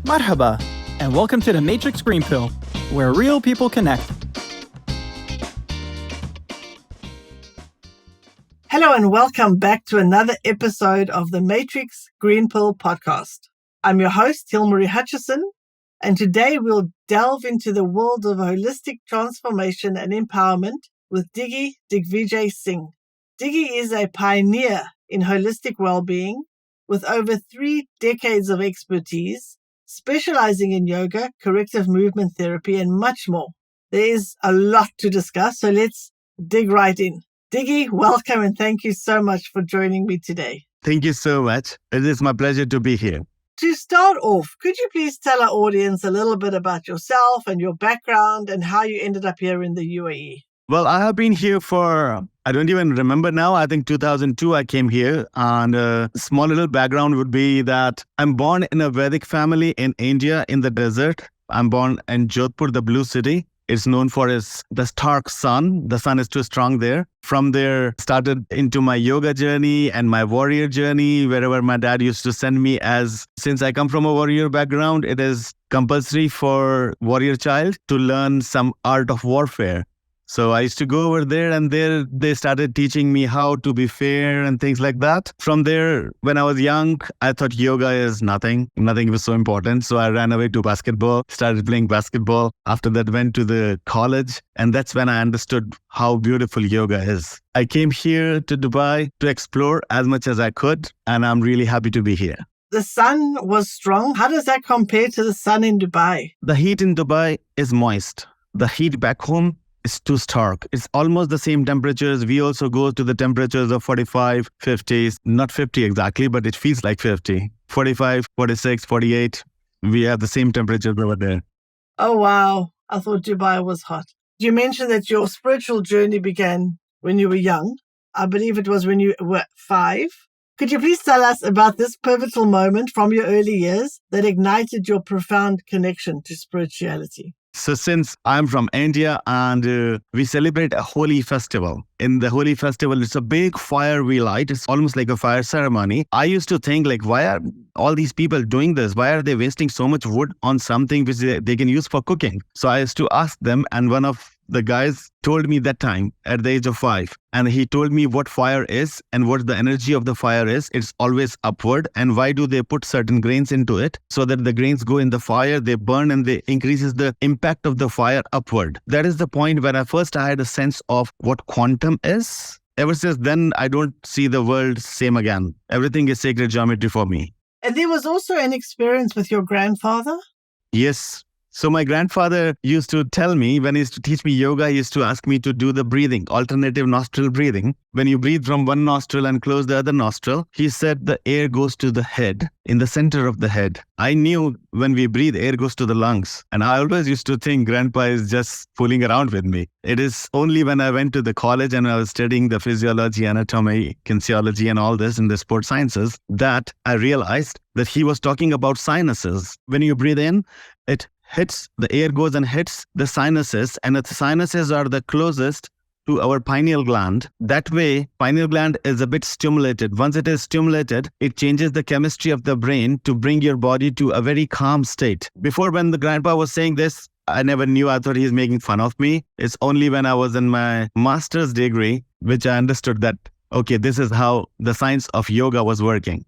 Marhaba, and welcome to the Matrix Green Pill, where real people connect. Hello and welcome back to another episode of the Matrix Green Pill podcast. I'm your host, Hilmarie Hutchison, and today we'll delve into the world of holistic transformation and empowerment with Diggy Digvijay Singh. Diggy is a pioneer in holistic well-being with over 3 decades of expertise, specializing in yoga, corrective movement therapy, and much more. There is a lot to discuss, so let's dig right in. Diggy, welcome and thank you so much for joining me today. Thank you so much. It is my pleasure to be here. To start off, could you please tell our audience a little bit about yourself and your background and how you ended up here in the UAE? Well, I have been here for, I don't even remember now. I think 2002 I came here, and a small little background would be that I'm born in a Vedic family in India in the desert. I'm born in Jodhpur, the blue city. It's known for the stark sun. The sun is too strong there. From there, started into my yoga journey and my warrior journey, wherever my dad used to send me since I come from a warrior background, it is compulsory for warrior child to learn some art of warfare. So I used to go over there, and there they started teaching me how to be fair and things like that. From there, when I was young, I thought yoga is nothing. Nothing was so important. So I ran away to basketball, started playing basketball. After that, went to the college. And that's when I understood how beautiful yoga is. I came here to Dubai to explore as much as I could. And I'm really happy to be here. The sun was strong. How does that compare to the sun in Dubai? The heat in Dubai is moist. The heat back home is too stark. It's almost the same temperatures. We also go to the temperatures of 45, 50, not 50 exactly, but it feels like 50. 45, 46, 48. We have the same temperatures over there. Oh, wow. I thought Dubai was hot. You mentioned that your spiritual journey began when you were young. I believe it was when you were 5. Could you please tell us about this pivotal moment from your early years that ignited your profound connection to spirituality? So since I'm from India and we celebrate a holy festival. In the holy festival, it's a big fire we light. It's almost like a fire ceremony. I used to think why are all these people doing this? Why are they wasting so much wood on something which they can use for cooking? So I used to ask them, and one of the guys told me that time at the age of 5. And he told me what fire is and what the energy of the fire is. It's always upward. And why do they put certain grains into it? So that the grains go in the fire, they burn, and they increases the impact of the fire upward. That is the point where I had a sense of what quantum is. Ever since then, I don't see the world same again. Everything is sacred geometry for me. And there was also an experience with your grandfather? Yes. So my grandfather used to tell me, when he used to teach me yoga, he used to ask me to do the breathing, alternative nostril breathing. When you breathe from one nostril and close the other nostril, he said the air goes to the head, in the center of the head. I knew when we breathe, air goes to the lungs. And I always used to think Grandpa is just fooling around with me. It is only when I went to the college and I was studying the physiology, anatomy, kinesiology, and all this in the sports sciences that I realized that he was talking about sinuses. When you breathe in, the air goes and hits the sinuses, and the sinuses are the closest to our pineal gland. That way, pineal gland is a bit stimulated. Once it is stimulated, it changes the chemistry of the brain to bring your body to a very calm state. Before, when the grandpa was saying this, I never knew. I thought he's making fun of me. It's only when I was in my master's degree, which I understood that, okay, this is how the science of yoga was working.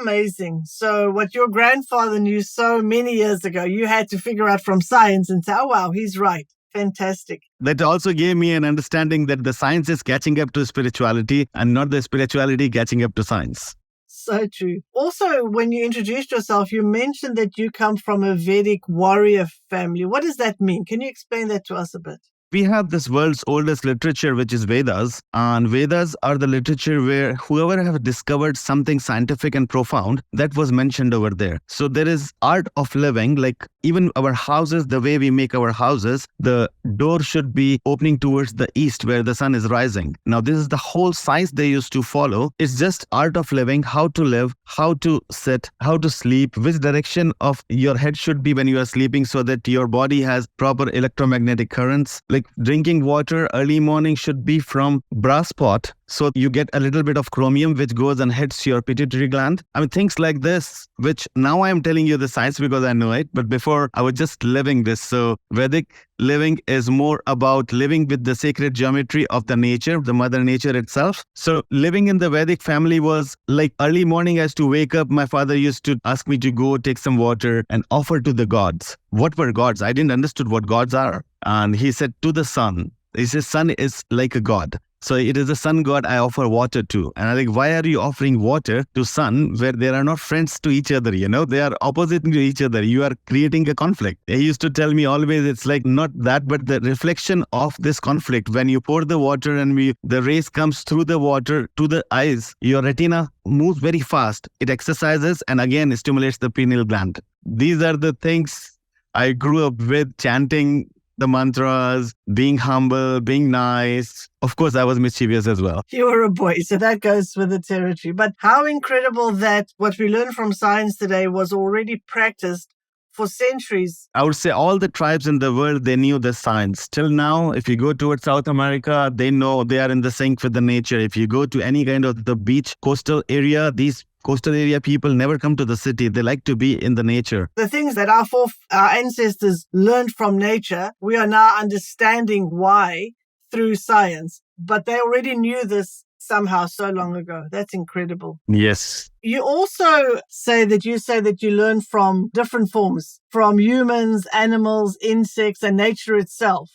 Amazing. So what your grandfather knew so many years ago, you had to figure out from science and say, oh, wow, he's right. Fantastic. That also gave me an understanding that the science is catching up to spirituality and not the spirituality catching up to science. So true. Also, when you introduced yourself, you mentioned that you come from a Vedic warrior family. What does that mean? Can you explain that to us a bit? We have this world's oldest literature, which is Vedas. And Vedas are the literature where whoever have discovered something scientific and profound, that was mentioned over there. So there is art of living, like even our houses, the way we make our houses, the door should be opening towards the east where the sun is rising. Now, this is the whole science they used to follow. It's just art of living, how to live, how to sit, how to sleep, which direction of your head should be when you are sleeping so that your body has proper electromagnetic currents. Like drinking water early morning should be from brass pot. So you get a little bit of chromium which goes and hits your pituitary gland. I mean, things like this, which now I'm telling you the science because I know it. But before I was just living this. So Vedic living is more about living with the sacred geometry of the nature, the mother nature itself. So living in the Vedic family was like early morning. I used to wake up. My father used to ask me to go take some water and offer to the gods. What were gods? I didn't understood what gods are. And he said to the sun, he says, sun is like a god. So it is the sun god I offer water to. And I'm like, why are you offering water to sun where they are not friends to each other? They are opposite to each other. You are creating a conflict. He used to tell me always, it's like not that, but the reflection of this conflict. When you pour the water and the rays comes through the water to the eyes, your retina moves very fast. It exercises and again stimulates the pineal gland. These are the things I grew up with, chanting the mantras, being humble, being nice. Of course, I was mischievous as well. You were a boy, so that goes with the territory. But how incredible that what we learn from science today was already practiced for centuries. I would say all the tribes in the world, they knew the science. Till now, if you go towards South America, they know they are in the sync with the nature. If you go to any kind of the beach, coastal area, these coastal area people never come to the city. They like to be in the nature. The things that our ancestors learned from nature, we are now understanding why through science. But they already knew this somehow so long ago. That's incredible. Yes. You also say that you learn from different forms, from humans, animals, insects, and nature itself.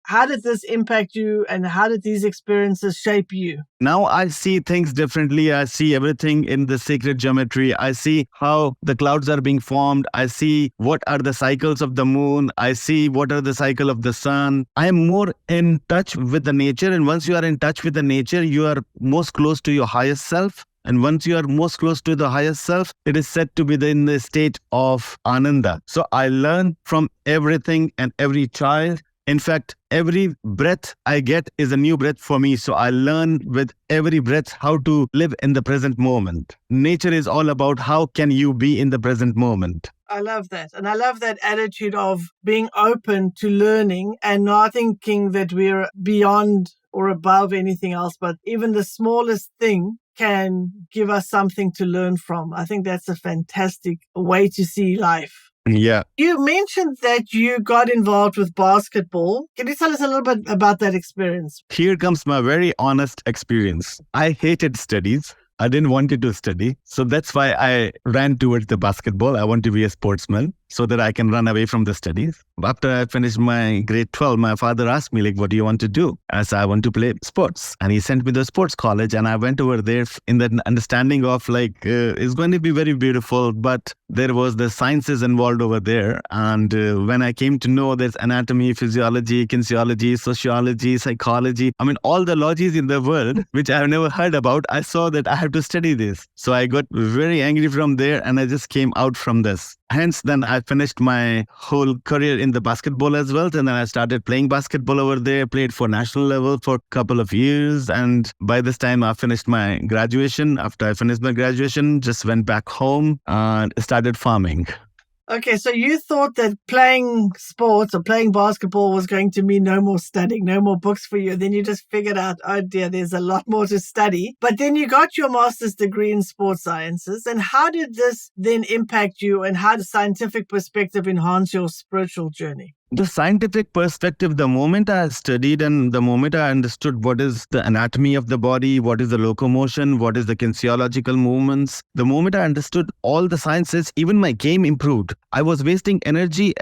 How did this impact you and how did these experiences shape you? Now I see things differently. I see everything in the sacred geometry. I see how the clouds are being formed. I see what are the cycles of the moon. I see what are the cycle of the sun. I am more in touch with the nature. And once you are in touch with the nature, you are most close to your highest self. And once you are most close to the highest self, it is said to be in the state of Ananda. So I learn from everything and every child. In fact, every breath I get is a new breath for me. So I learn with every breath how to live in the present moment. Nature is all about how can you be in the present moment. I love that. And I love that attitude of being open to learning and not thinking that we're beyond or above anything else, but even the smallest thing can give us something to learn from. I think that's a fantastic way to see life. Yeah. You mentioned that you got involved with basketball. Can you tell us a little bit about that experience? Here comes my very honest experience. I hated studies. I didn't want to study. So that's why I ran towards the basketball. I want to be a sportsman so that I can run away from the studies. After I finished my grade 12, my father asked me, what do you want to do? I said, I want to play sports. And he sent me to sports college. And I went over there in the understanding of it's going to be very beautiful, but there was the sciences involved over there. And when I came to know there's anatomy, physiology, kinesiology, sociology, psychology, all the logies in the world, which I've never heard about, I saw that I have to study this. So I got very angry from there and I just came out from this. Hence, then I finished my whole career in the basketball as well. And then I started playing basketball over there, played for national level for a couple of years. And by this time, I finished my graduation. After I finished my graduation, just went back home and started farming. Okay, so you thought that playing sports or playing basketball was going to mean no more studying, no more books for you. Then you just figured out, oh dear, there's a lot more to study. But then you got your master's degree in sports sciences. And how did this then impact you and how did scientific perspective enhance your spiritual journey? The scientific perspective, the moment I studied and the moment I understood what is the anatomy of the body, what is the locomotion, what is the kinesiological movements, the moment I understood all the sciences, even my game improved. I was wasting energy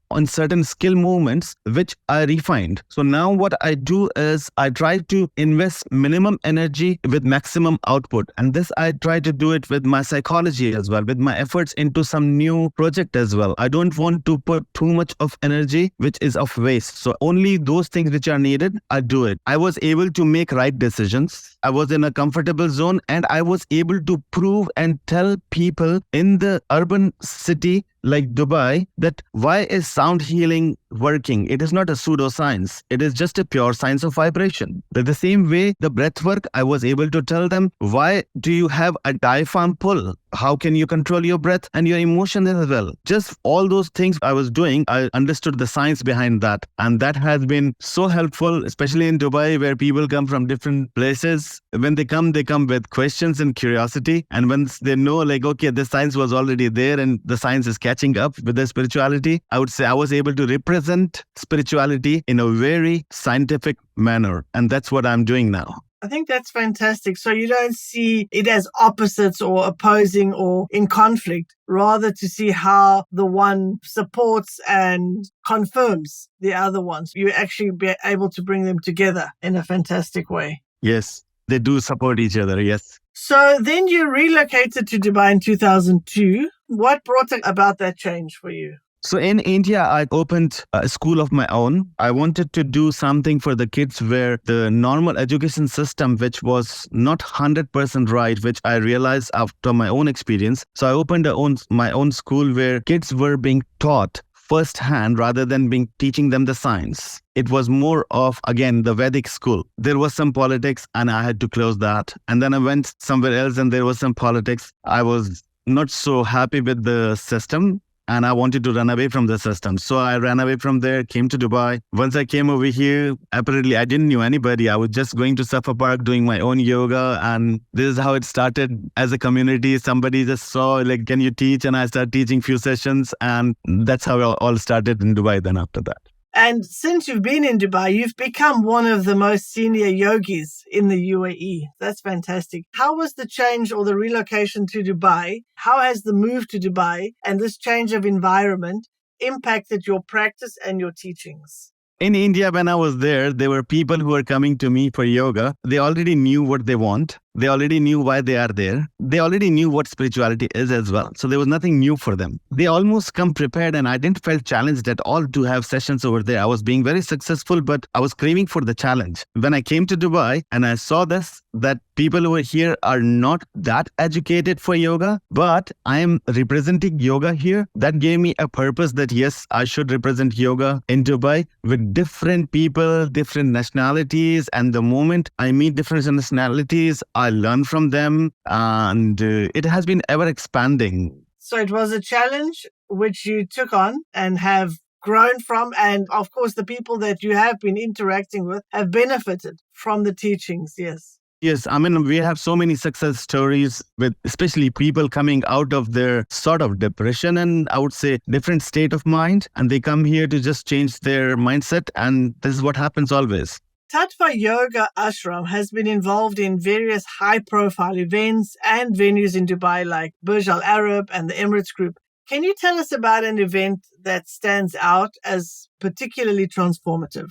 on certain skill movements, which I refined. So now what I do is I try to invest minimum energy with maximum output. And this I try to do it with my psychology as well, with my efforts into some new project as well. I don't want to put too much of energy, which is of waste. So only those things which are needed, I do it. I was able to make right decisions. I was in a comfortable zone and I was able to prove and tell people in the urban city like Dubai that why is sound healing working? It is not a pseudoscience. It is just a pure science of vibration. The same way the breath work, I was able to tell them, why do you have a diaphragm pull? how can you control your breath and your emotions as well. Just all those things I was doing, I understood the science behind that. And that has been so helpful, especially in Dubai, where people come from different places. When they come with questions and curiosity. And once they know, like, okay, the science was already there and the science is catching up with the spirituality, I would say I was able to represent spirituality in a very scientific manner. And that's what I'm doing now. I think that's fantastic. So you don't see it as opposites or opposing or in conflict, rather to see how the one supports and confirms the other ones. You actually be able to bring them together in a fantastic way. Yes, they do support each other. Yes. So then you relocated to Dubai in 2002. What brought about that change for you? So in India, I opened a school of my own. I wanted to do something for the kids where the normal education system, which was not 100% right, which I realized after my own experience. So I opened my own school where kids were being taught firsthand rather than teaching them the science. It was more of, again, the Vedic school. There was some politics and I had to close that. And then I went somewhere else and there was some politics. I was not so happy with the system. And I wanted to run away from the system. So I ran away from there, came to Dubai. Once I came over here, apparently I didn't know anybody. I was just going to Safa Park, doing my own yoga. And this is how it started as a community. Somebody just saw, like, can you teach? And I started teaching few sessions. And that's how it all started in Dubai then after that. And since you've been in Dubai, you've become one of the most senior yogis in the UAE. That's fantastic. How was the change or the relocation to Dubai? How has the move to Dubai and this change of environment impacted your practice and your teachings? In India, when I was there were people who were coming to me for yoga. They already knew what they want. They already knew why they are there. They already knew what spirituality is as well. So there was nothing new for them. They almost come prepared, and I didn't feel challenged at all to have sessions over there. I was being very successful, but I was craving for the challenge. When I came to Dubai and I saw that people over here are not that educated for yoga, but I am representing yoga here. That gave me a purpose that yes, I should represent yoga in Dubai with different people, different nationalities. And the moment I meet different nationalities, I learn from them, and it has been ever expanding. So it was a challenge which you took on and have grown from. And of course, the people that you have been interacting with have benefited from the teachings. Yes. Yes, I mean, we have so many success stories with especially people coming out of their sort of depression and I would say different state of mind. And they come here to just change their mindset. And this is what happens always. Tattva Yoga Ashram has been involved in various high-profile events and venues in Dubai like Burj Al Arab and the Emirates Group. Can you tell us about an event that stands out as particularly transformative?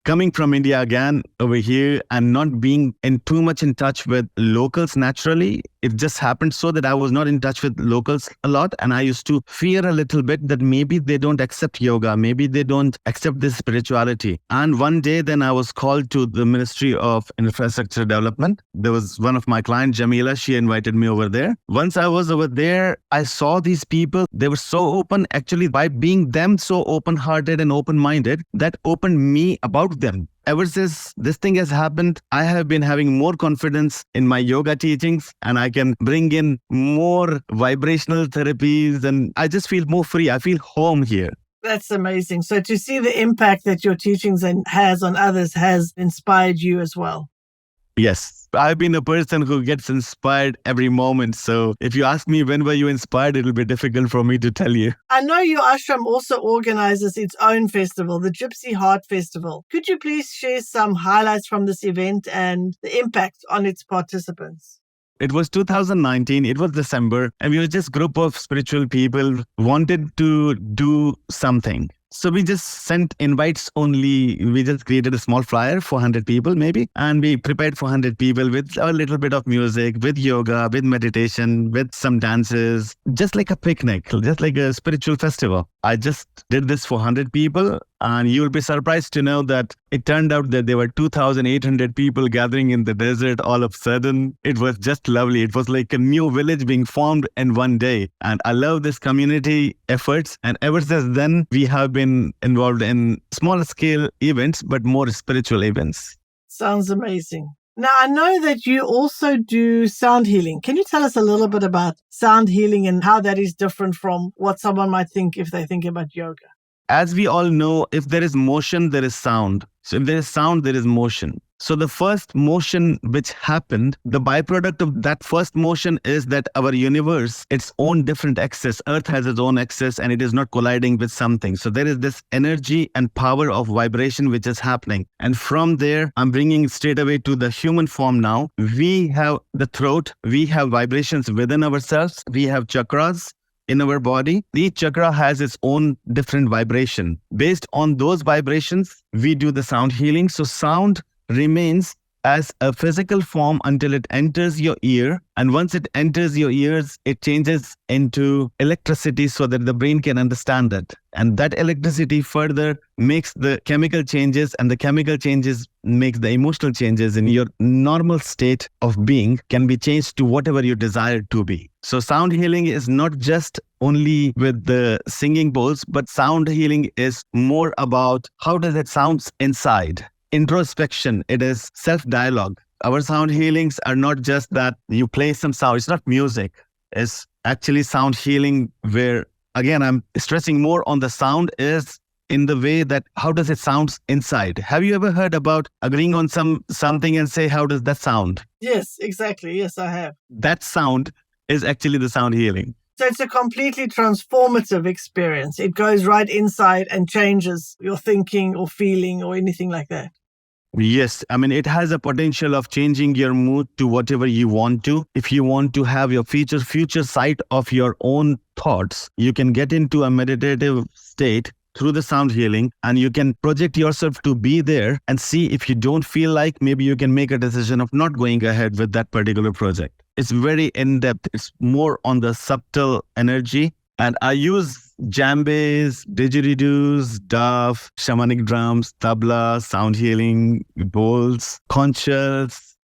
Coming from India again over here and not being too much in touch with locals naturally, it just happened so that I was not in touch with locals a lot. And I used to fear a little bit that maybe they don't accept yoga, maybe they don't accept this spirituality. And one day then I was called to the Ministry of Infrastructure Development. There was one of my clients, Jamila, she invited me over there. Once I was over there, I saw these people. They were so open, actually, by being them so open-hearted and open-minded, that opened me about them. Ever since this thing has happened, I have been having more confidence in my yoga teachings and I can bring in more vibrational therapies and I just feel more free. I feel home here. That's amazing. So to see the impact that your teachings has on others has inspired you as well. Yes, I've been a person who gets inspired every moment. So if you ask me when were you inspired, it'll be difficult for me to tell you. I know your ashram also organizes its own festival, the Gypsy Heart Festival. Could you please share some highlights from this event and the impact on its participants? It was 2019, it was December, and we were just a group of spiritual people wanted to do something. So we just sent invites only. We just created a small flyer for 100 people maybe. And we prepared for 100 people with a little bit of music, with yoga, with meditation, with some dances, just like a picnic, just like a spiritual festival. I just did this for 100 people. And you will be surprised to know that it turned out that there were 2,800 people gathering in the desert all of a sudden. It was just lovely. It was like a new village being formed in one day. And I love this community efforts. And ever since then, we have been involved in smaller scale events, but more spiritual events. Sounds amazing. Now, I know that you also do sound healing. Can you tell us a little bit about sound healing and how that is different from what someone might think if they think about yoga? As we all know, if there is motion, there is sound. So if there is sound, there is motion. So the first motion which happened, the byproduct of that first motion is that our universe, its own different axis, Earth has its own axis and it is not colliding with something. So there is this energy and power of vibration which is happening. And from there, I'm bringing it straight away to the human form now. We have the throat, we have vibrations within ourselves, we have chakras in our body. Each chakra has its own different vibration. Based on those vibrations, we do the sound healing. So sound remains as a physical form until it enters your ear. And once it enters your ears, it changes into electricity so that the brain can understand it. And that electricity further makes the chemical changes, and the chemical changes makes the emotional changes in your normal state of being can be changed to whatever you desire to be. So sound healing is not just only with the singing bowls, but sound healing is more about how does it sound inside. Introspection, it is self-dialogue. Our sound healings are not just that you play some sound. It's not music. It's actually sound healing where, again, I'm stressing more on the sound is in the way that how does it sound inside? Have you ever heard about agreeing on something and say, how does that sound? Yes, exactly. Yes, I have. That sound is actually the sound healing. So it's a completely transformative experience. It goes right inside and changes your thinking or feeling or anything like that. Yes. I mean, it has a potential of changing your mood to whatever you want to. If you want to have your future sight of your own thoughts, you can get into a meditative state through the sound healing, and you can project yourself to be there and see if you don't feel like, maybe you can make a decision of not going ahead with that particular project. It's very in-depth. It's more on the subtle energy. And I use djembes, didgeridoos, daf, shamanic drums, tabla, sound healing, bowls, conchas,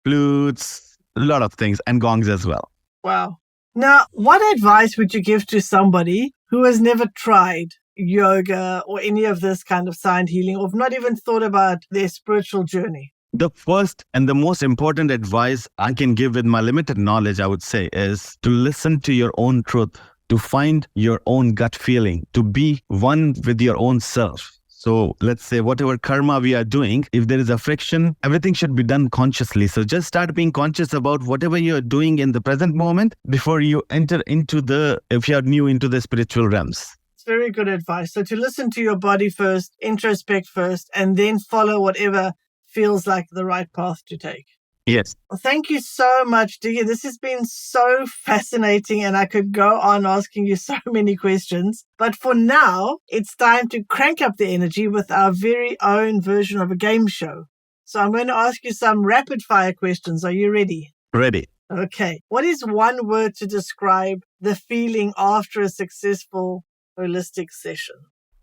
flutes, a lot of things, and gongs as well. Wow. Now, what advice would you give to somebody who has never tried yoga or any of this kind of sound healing, or not even thought about their spiritual journey? The first and the most important advice I can give with my limited knowledge, I would say, is to listen to your own truth, to find your own gut feeling, to be one with your own self. So let's say whatever karma we are doing, if there is a friction, everything should be done consciously. So just start being conscious about whatever you're doing in the present moment before you enter into if you are new into the spiritual realms. It's very good advice. So to listen to your body first, introspect first, and then follow whatever feels like the right path to take. Yes. Well, thank you so much, Diggy. This has been so fascinating, and I could go on asking you so many questions. But for now, it's time to crank up the energy with our very own version of a game show. So I'm going to ask you some rapid fire questions. Are you ready? Ready. Okay. What is one word to describe the feeling after a successful holistic session?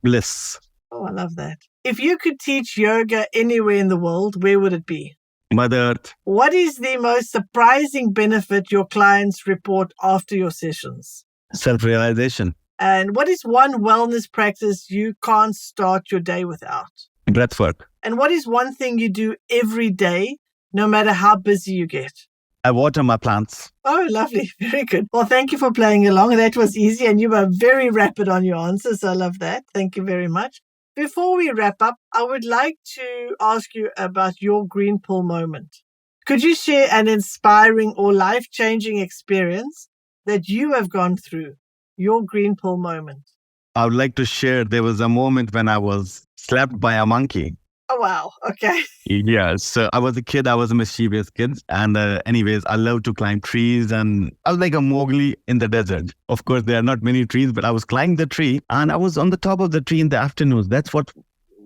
Bliss. Oh, I love that. If you could teach yoga anywhere in the world, where would it be? Mother Earth. What is the most surprising benefit your clients report after your sessions? Self-realization. And what is one wellness practice you can't start your day without? Breathwork. And what is one thing you do every day, no matter how busy you get? I water my plants. Oh, lovely. Very good. Well, thank you for playing along. That was easy, and you were very rapid on your answers. I love that. Thank you very much. Before we wrap up, I would like to ask you about your green pill moment. Could you share an inspiring or life-changing experience that you have gone through, your green pill moment? I would like to share, there was a moment when I was slapped by a monkey. Oh, wow. Okay. Yeah, so I was a kid, I was a mischievous kid. And anyways, I love to climb trees, and I was like a Mowgli in the desert. Of course, there are not many trees, but I was climbing the tree, and I was on the top of the tree in the afternoons. That's what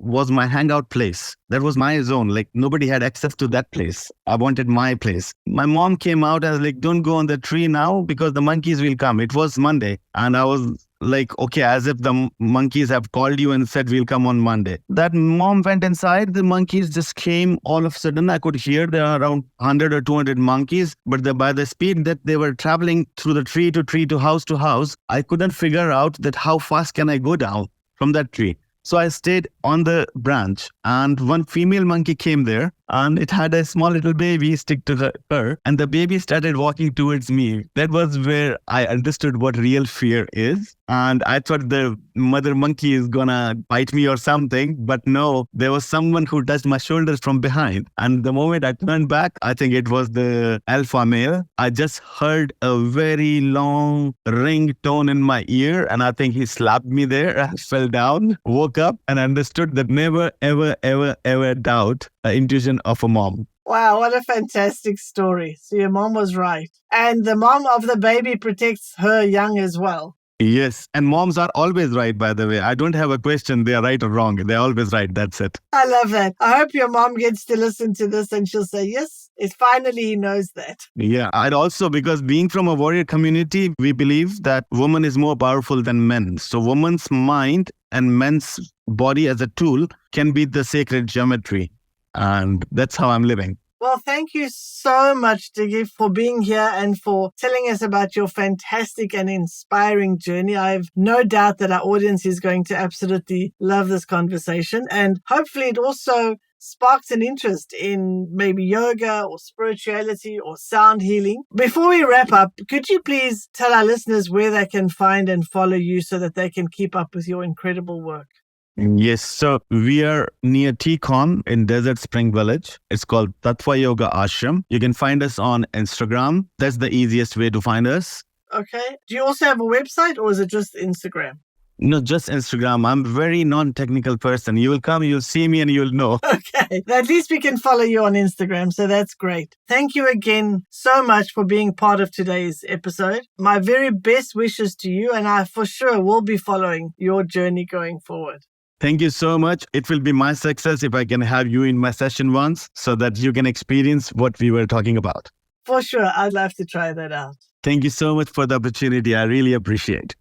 was my hangout place. That was my zone. Like, nobody had access to that place. I wanted my place. My mom came out and was like, don't go on the tree now because the monkeys will come. It was Monday. And I was like, okay, as if the monkeys have called you and said, we'll come on Monday. That mom went inside. The monkeys just came all of a sudden. I could hear there are around 100 or 200 monkeys. But by the speed that they were traveling through the tree to house, I couldn't figure out that how fast can I go down from that tree. So I stayed on the branch, and one female monkey came there and it had a small little baby stick to her, and the baby started walking towards me. That was where I understood what real fear is. And I thought the mother monkey is gonna bite me or something, but no, there was someone who touched my shoulders from behind. And the moment I turned back, I think it was the alpha male. I just heard a very long ring tone in my ear, and I think he slapped me there. I fell down, woke up, and understood that never, ever, ever, ever doubt the intuition of a mom. Wow, what a fantastic story. So your mom was right. And the mom of the baby protects her young as well. Yes, and moms are always right, by the way. I don't have a question, they are right or wrong. They're always right, that's it. I love that. I hope your mom gets to listen to this and she'll say, yes, it's finally he knows that. Yeah, and also because being from a warrior community, we believe that woman is more powerful than men. So woman's mind and men's body as a tool can be the sacred geometry. And that's how I'm living. Well, thank you so much, Diggy, for being here and for telling us about your fantastic and inspiring journey. I have no doubt that our audience is going to absolutely love this conversation. And hopefully it also sparks an interest in maybe yoga or spirituality or sound healing. Before we wrap up, could you please tell our listeners where they can find and follow you so that they can keep up with your incredible work? Yes, so we are near T-Con in Desert Spring Village. It's called Tattva Yoga Ashram. You can find us on Instagram. That's the easiest way to find us. Okay. Do you also have a website or is it just Instagram? No, just Instagram. I'm a very non-technical person. You will come, you'll see me and you'll know. Okay. At least we can follow you on Instagram, so that's great. Thank you again so much for being part of today's episode. My very best wishes to you, and I for sure will be following your journey going forward. Thank you so much. It will be my success if I can have you in my session once so that you can experience what we were talking about. For sure. I'd love to try that out. Thank you so much for the opportunity. I really appreciate.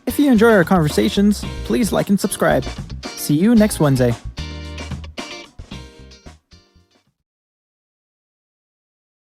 If you enjoy our conversations, please like and subscribe. See you next Wednesday.